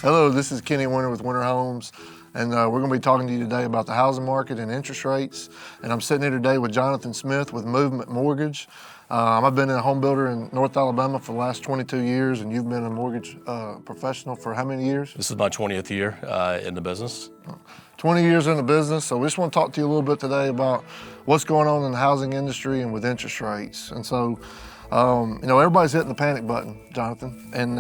Hello, this is Kenny Winter with Winter Homes, and we're going to be talking to you today about the housing market and interest rates. And I'm sitting here today with Jonathan Smith with Movement Mortgage. I've been a home builder in North Alabama for the last 22 years, and you've been a mortgage professional for how many years? This is my 20th year in the business. 20 years in the business, so we just want to talk to you a little bit today about what's going on in the housing industry and with interest rates. And so, everybody's hitting the panic button, Jonathan, and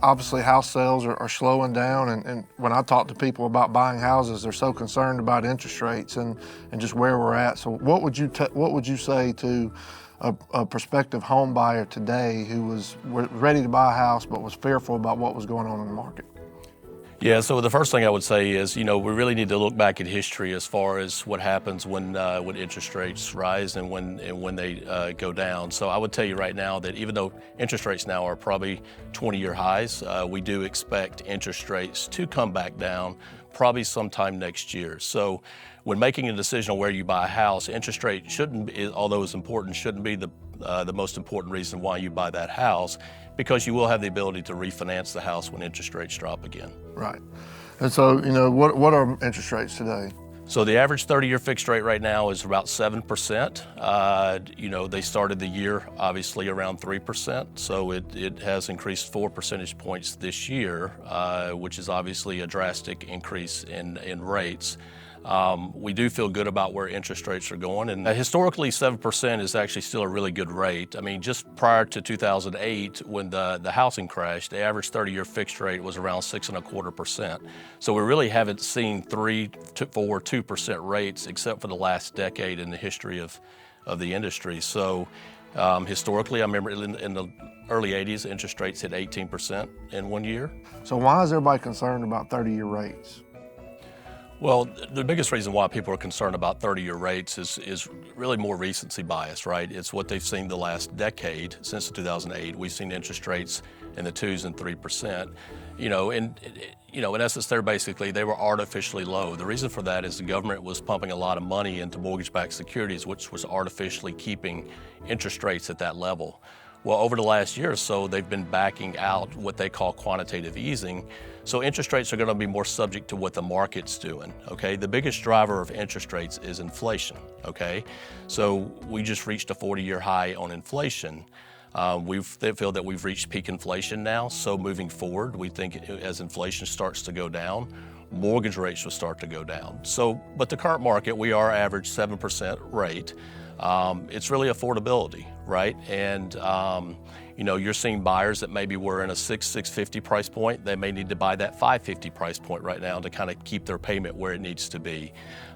obviously house sales are slowing down, and when I talk to people about buying houses, they're so concerned about interest rates and just where we're at. So what would you say to a prospective home buyer today who was ready to buy a house but was fearful about what was going on in the market? Yeah, so the first thing I would say is, we really need to look back at history as far as what happens when interest rates rise and when they go down. So I would tell you right now that even though interest rates now are probably 20-year highs, we do expect interest rates to come back down probably sometime next year. So when making a decision on where you buy a house, interest rate although it's important, shouldn't be the most important reason why you buy that house, because you will have the ability to refinance the house when interest rates drop again. Right. And so, what are interest rates today? So the average 30-year fixed rate right now is about 7%. They started the year obviously around 3%, so it has increased 4 percentage points this year, which is obviously a drastic increase in rates. We do feel good about where interest rates are going, and historically 7% is actually still a really good rate. I mean, just prior to 2008, when the housing crashed, the average 30-year fixed rate was around 6.25%. So we really haven't seen 3, 4, 2% rates except for the last decade in the history of the industry. So historically, I remember in the early 80s, interest rates hit 18% in 1 year. So why is everybody concerned about 30-year rates? Well, the biggest reason why people are concerned about 30-year rates is really more recency bias, right? It's what they've seen the last decade. Since 2008, we've seen interest rates in the 2s and 3%. In essence, they were artificially low. The reason for that is the government was pumping a lot of money into mortgage-backed securities, which was artificially keeping interest rates at that level. Well, over the last year or so, they've been backing out what they call quantitative easing. So interest rates are going to be more subject to what the market's doing, okay? The biggest driver of interest rates is inflation, okay? So we just reached a 40-year high on inflation. They feel that we've reached peak inflation now, so moving forward, we think as inflation starts to go down, mortgage rates will start to go down. So, but the current market, we are average 7% rate. It's really affordability, right? And you're seeing buyers that maybe were in a $650 price point. They may need to buy that $550 price point right now to kind of keep their payment where it needs to be.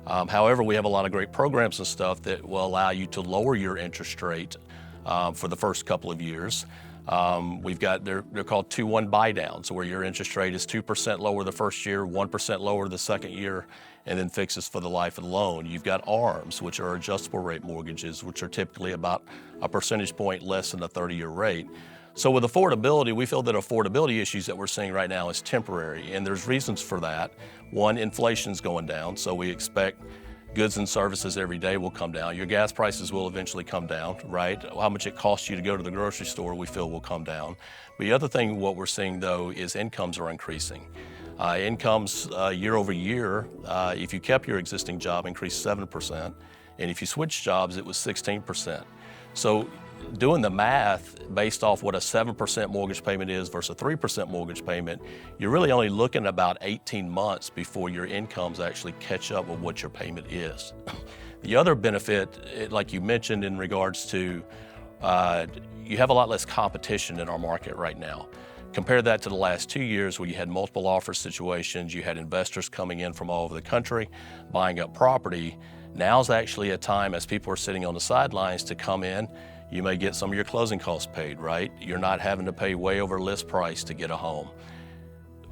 However, we have a lot of great programs and stuff that will allow you to lower your interest rate for the first couple of years. We've got, they're called 2-1 buy downs, where your interest rate is 2% lower the first year, 1% lower the second year, and then fixes for the life of the loan. You've got ARMs, which are adjustable rate mortgages, which are typically about a percentage point less than a 30-year rate. So with affordability, we feel that affordability issues that we're seeing right now is temporary, and there's reasons for that. One, inflation's going down, so we expect goods and services every day will come down. Your gas prices will eventually come down, right? How much it costs you to go to the grocery store, we feel will come down. But the other thing, what we're seeing though, is incomes are increasing. Incomes year over year, if you kept your existing job, increased 7%, and if you switched jobs, it was 16%. So doing the math based off what a 7% mortgage payment is versus a 3% mortgage payment, you're really only looking at about 18 months before your incomes actually catch up with what your payment is. The other benefit, like you mentioned in regards to, you have a lot less competition in our market right now. Compare that to the last 2 years where you had multiple offer situations, you had investors coming in from all over the country, buying up property. Now's actually a time, as people are sitting on the sidelines, to come in. You may get some of your closing costs paid, right? You're not having to pay way over list price to get a home.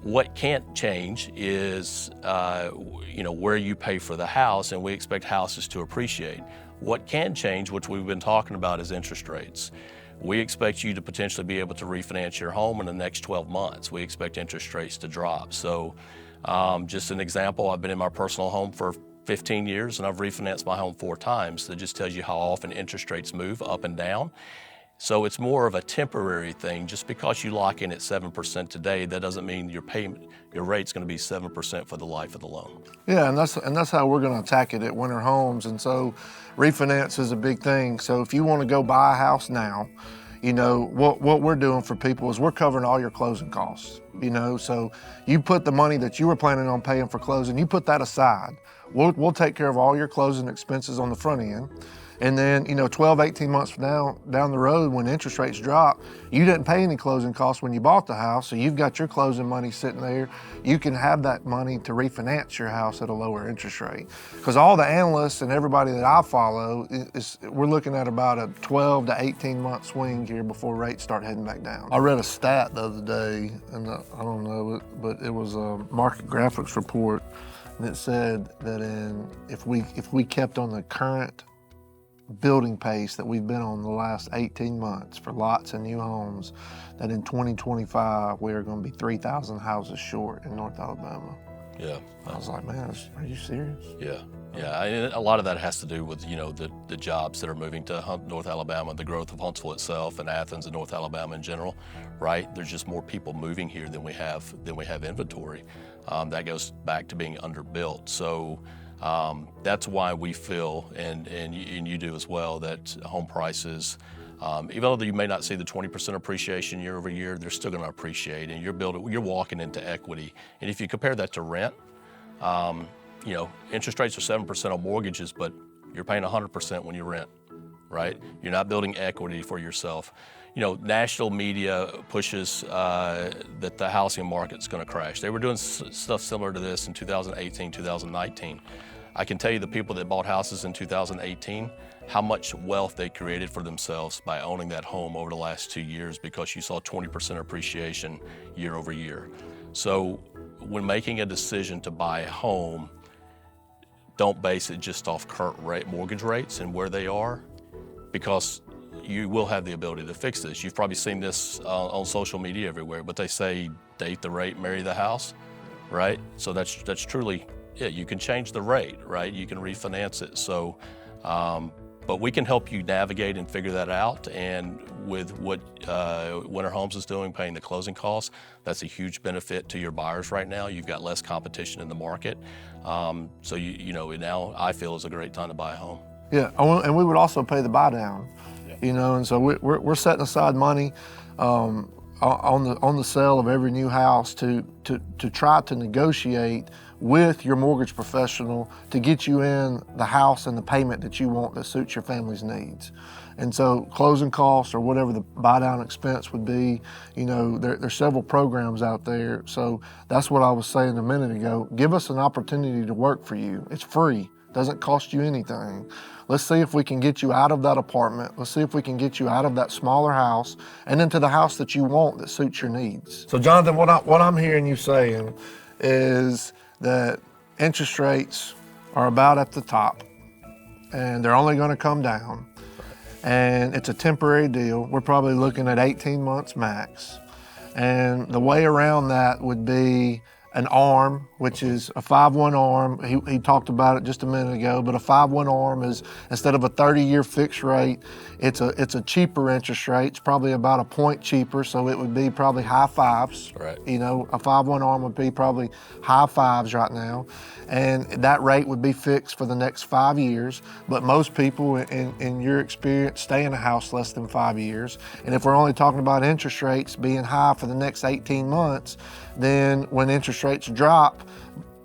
What can't change is where you pay for the house, and we expect houses to appreciate. What can change, which we've been talking about, is interest rates. We expect you to potentially be able to refinance your home in the next 12 months. We expect interest rates to drop. So just an example, I've been in my personal home for 15 years and I've refinanced my home 4 times. That just tells you how often interest rates move up and down. So it's more of a temporary thing. Just because you lock in at 7% today, that doesn't mean your rate's going to be 7% for the life of the loan. Yeah, and that's how we're going to attack it at Winter Homes. And so refinance is a big thing. So if you want to go buy a house now, you know, what we're doing for people is we're covering all your closing costs, you know, so you put the money that you were planning on paying for closing, you put that aside. We'll take care of all your closing expenses on the front end. And then, you know, 12, 18 months from now, down the road, when interest rates drop, you didn't pay any closing costs when you bought the house, so you've got your closing money sitting there. You can have that money to refinance your house at a lower interest rate. Because all the analysts and everybody that I follow, we're looking at about a 12 to 18 month swing here before rates start heading back down. I read a stat the other day, and I don't know, but it was a market graphics report, and it said that if we kept on the current building pace that we've been on the last 18 months for lots and new homes, that in 2025 we are going to be 3,000 houses short in North Alabama. Yeah. I was like, man, are you serious? Yeah. Yeah, a lot of that has to do with, you know, the jobs that are moving to North Alabama, the growth of Huntsville itself and Athens and North Alabama in general, right? There's just more people moving here than we have inventory. That goes back to being underbuilt. So that's why we feel, and you do as well, that home prices, even though you may not see the 20% appreciation year over year, they're still going to appreciate, and you're walking into equity. And if you compare that to rent, you know, interest rates are 7% on mortgages, but you're paying 100% when you rent, right? You're not building equity for yourself. You know, national media pushes that the housing market's going to crash. They were doing stuff similar to this in 2018, 2019. I can tell you the people that bought houses in 2018, how much wealth they created for themselves by owning that home over the last 2 years, because you saw 20% appreciation year over year. So when making a decision to buy a home, don't base it just off current mortgage rates and where they are, because you will have the ability to fix this. You've probably seen this on social media everywhere, but they say date the rate, marry the house, right? So that's truly it. You can change the rate, right? You can refinance it. So, but we can help you navigate and figure that out. And with what Winter Homes is doing, paying the closing costs, that's a huge benefit to your buyers right now. You've got less competition in the market. So you know, now I feel is a great time to buy a home. Yeah, and we would also pay the buy down, you know, and so we're setting aside money on the sale of every new house to try to negotiate with your mortgage professional to get you in the house and the payment that you want that suits your family's needs. And so closing costs or whatever the buy down expense would be, you know, there's several programs out there. So that's what I was saying a minute ago. Give us an opportunity to work for you. It's free, doesn't cost you anything. Let's see if we can get you out of that apartment. Let's see if we can get you out of that smaller house and into the house that you want that suits your needs. So Jonathan, what I'm hearing you saying is that interest rates are about at the top and they're only going to come down, and it's a temporary deal. We're probably looking at 18 months max, and the way around that would be an ARM, which is a 5-1 ARM. He talked about it just a minute ago, but a 5-1 ARM is, instead of a 30-year fixed rate, it's a cheaper interest rate. It's probably about a point cheaper, so it would be probably high fives. Right. You know, a 5-1 ARM would be probably high fives right now, and that rate would be fixed for the next 5 years. But most people, in your experience, stay in a house less than 5 years. And if we're only talking about interest rates being high for the next 18 months, then when interest rates drop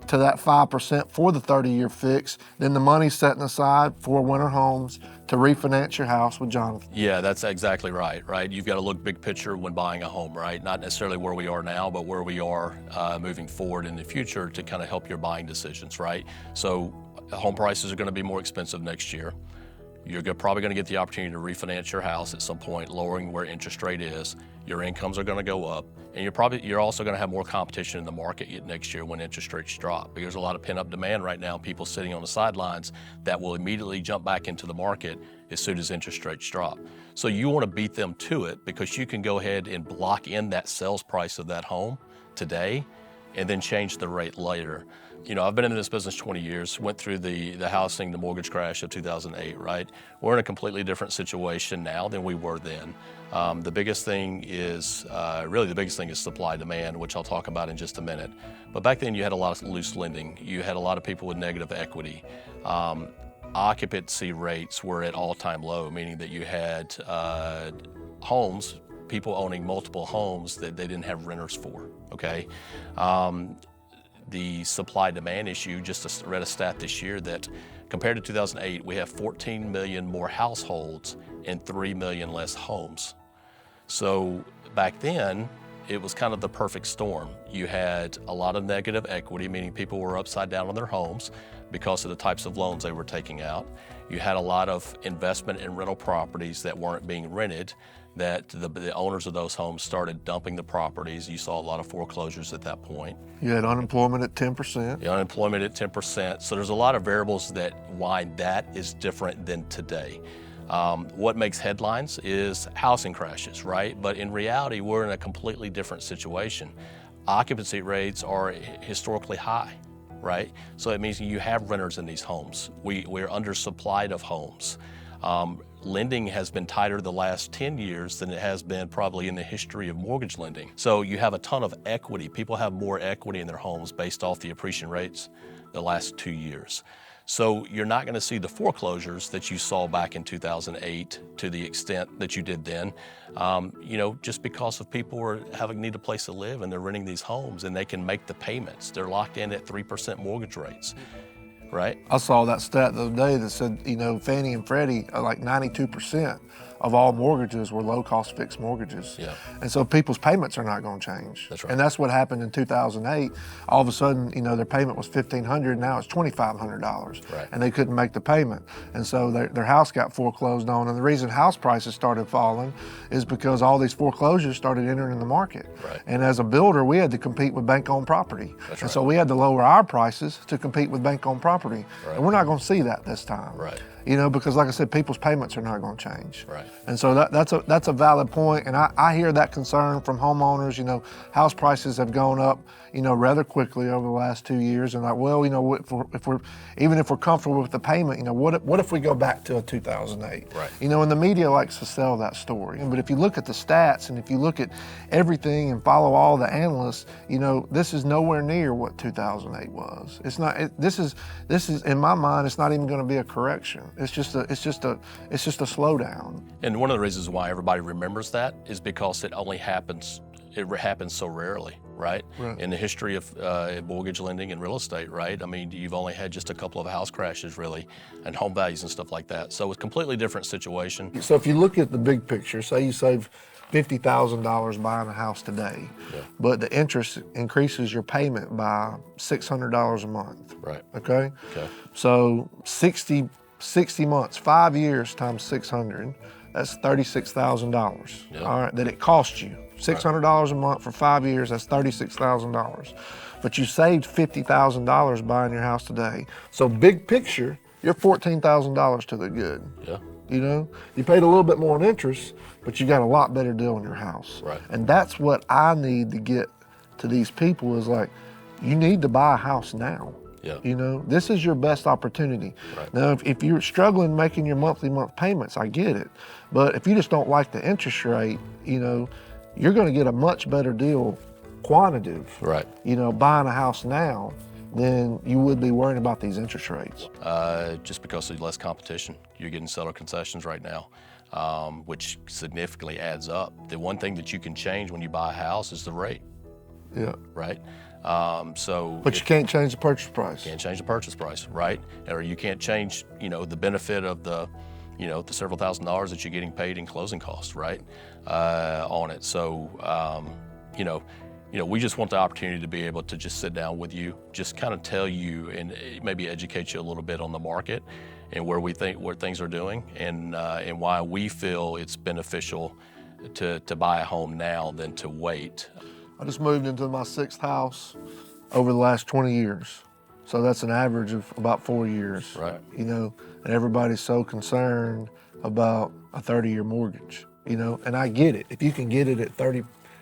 to that 5% for the 30-year fix, then the money's setting aside for Winter Homes to refinance your house with Jonathan. Yeah, that's exactly right, right? You've got to look big picture when buying a home, right? Not necessarily where we are now, but where we are moving forward in the future to kind of help your buying decisions, right? So home prices are going to be more expensive next year. You're probably going to get the opportunity to refinance your house at some point, lowering where interest rate is. Your incomes are going to go up, and you're also going to have more competition in the market next year when interest rates drop. Because there's a lot of pent-up demand right now, people sitting on the sidelines that will immediately jump back into the market as soon as interest rates drop. So you want to beat them to it, because you can go ahead and block in that sales price of that home today and then change the rate later. You know, I've been in this business 20 years, went through the housing, the mortgage crash of 2008, right? We're in a completely different situation now than we were then. The biggest thing is, really the biggest thing is supply demand, which I'll talk about in just a minute. But back then you had a lot of loose lending. You had a lot of people with negative equity. Occupancy rates were at all-time low, meaning that you had homes, people owning multiple homes that they didn't have renters for, okay? The supply-demand issue, just read a stat this year that compared to 2008, we have 14 million more households and 3 million less homes. So back then, it was kind of the perfect storm. You had a lot of negative equity, meaning people were upside down on their homes because of the types of loans they were taking out. You had a lot of investment in rental properties that weren't being rented, that the owners of those homes started dumping the properties. You saw a lot of foreclosures at that point. You had unemployment at 10%. The unemployment at 10%. So there's a lot of variables that why that is different than today. What makes headlines is housing crashes, right? But in reality, we're in a completely different situation. Occupancy rates are historically high, right? So it means you have renters in these homes. We're undersupplied of homes. Lending has been tighter the last 10 years than it has been probably in the history of mortgage lending. So you have a ton of equity. People have more equity in their homes based off the appreciation rates the last 2 years. So you're not going to see the foreclosures that you saw back in 2008 to the extent that you did then, you know, just because of people need a place to live and they're renting these homes and they can make the payments. They're locked in at 3% mortgage rates. Right? I saw that stat the other day that said, you know, Fannie and Freddie are like 92% of all mortgages were low-cost fixed mortgages. Yeah. And so people's payments are not going to change. That's right. And that's what happened in 2008. All of a sudden, you know, their payment was $1,500, now it's $2,500. Right. And they couldn't make the payment. And so their house got foreclosed on. And the reason house prices started falling is because all these foreclosures started entering the market. Right. And as a builder, we had to compete with bank-owned property. That's and right. so we had to lower our prices to compete with bank-owned property. Right. And we're not going to see that this time. Right. You know, because like I said, people's payments are not going to change. Right. And so that's a valid point, and I hear that concern from homeowners. You know, house prices have gone up, you know, rather quickly over the last 2 years, and like, well, you know, if we're comfortable with the payment, you know, what if we go back to a 2008? Right. You know, and the media likes to sell that story. But if you look at the stats and if you look at everything and follow all the analysts, you know, this is nowhere near what 2008 was. It's not. This is in my mind, it's not even going to be a correction. It's just a slowdown. And one of the reasons why everybody remembers that is because it happens so rarely, right? In the history of mortgage lending and real estate, right? I mean, you've only had just a couple of house crashes really, and home values and stuff like that. So it's a completely different situation. So if you look at the big picture, say you save $50,000 buying a house today, Yeah. but the interest increases your payment by $600 a month. Right. Okay? Okay. So 60 months, 5 years times 600, that's $36,000. Yeah. All right, that it cost you. $600 a month for 5 years, that's $36,000. But you saved $50,000 buying your house today. So big picture, you're $14,000 to the good. Yeah. You know, you paid a little bit more in interest, but you got a lot better deal on your house. Right. And that's what I need to get to these people is like, you need to buy a house now. Yeah. You know, this is your best opportunity. Right. Now, if you're struggling making your month payments, I get it. But if you just don't like the interest rate, you know, you're going to get a much better deal, quantitative, Right. you know, buying a house now than you would be worrying about these interest rates. Just because there's less competition. You're getting seller concessions right now, which significantly adds up. The one thing that you can change when you buy a house is the rate, Yeah. right? But you can't change the purchase price. Can't change the purchase price, right? Or you can't change, you know, the benefit of the, you know, the several $1,000s that you're getting paid in closing costs, right? On it. So, you know, we just want the opportunity to be able to just sit down with you, just kind of tell you and maybe educate you a little bit on the market and where things are doing and why we feel it's beneficial to buy a home now than to wait. I just moved into my 6th house over the last 20 years. So that's an average of about 4 years. Right. You know, and everybody's so concerned about a 30-year mortgage, you know, and I get it. If you can get it at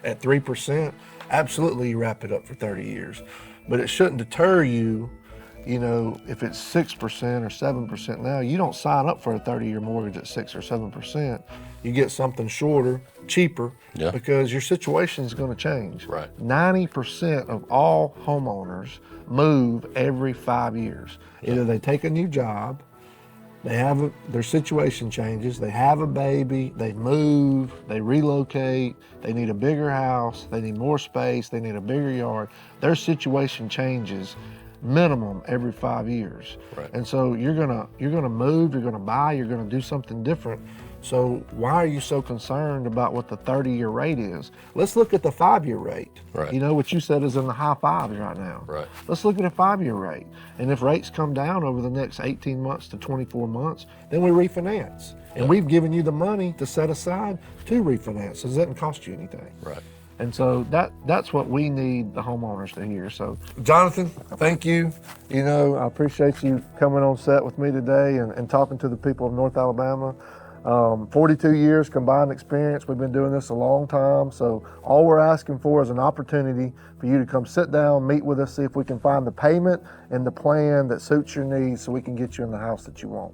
at 3%, absolutely you wrap it up for 30 years. But it shouldn't deter you, you know, if it's 6% or 7% now, you don't sign up for a 30-year mortgage at 6 or 7%. You get something shorter, cheaper, Yeah. because your situation is going to change. Right. 90% of all homeowners move every 5 years. Either they take a new job, their situation changes, they have a baby, they move, they relocate, they need a bigger house, they need more space, they need a bigger yard. Their situation changes minimum every 5 years. Right. And so you're gonna move, you're gonna buy, you're gonna do something different. So why are you so concerned about what the 30-year rate is? Let's look at the 5-year rate. Right. You know, what you said is in the high fives right now. Right. Let's look at a 5-year rate. And if rates come down over the next 18 months to 24 months, then we refinance. And we've given you the money to set aside to refinance. So it doesn't cost you anything. Right. And so that's what we need the homeowners to hear. So, Jonathan, thank you. You know, I appreciate you coming on set with me today and talking to the people of North Alabama. 42 years combined experience. We've been doing this a long time. So all we're asking for is an opportunity for you to come sit down, meet with us, see if we can find the payment and the plan that suits your needs so we can get you in the house that you want.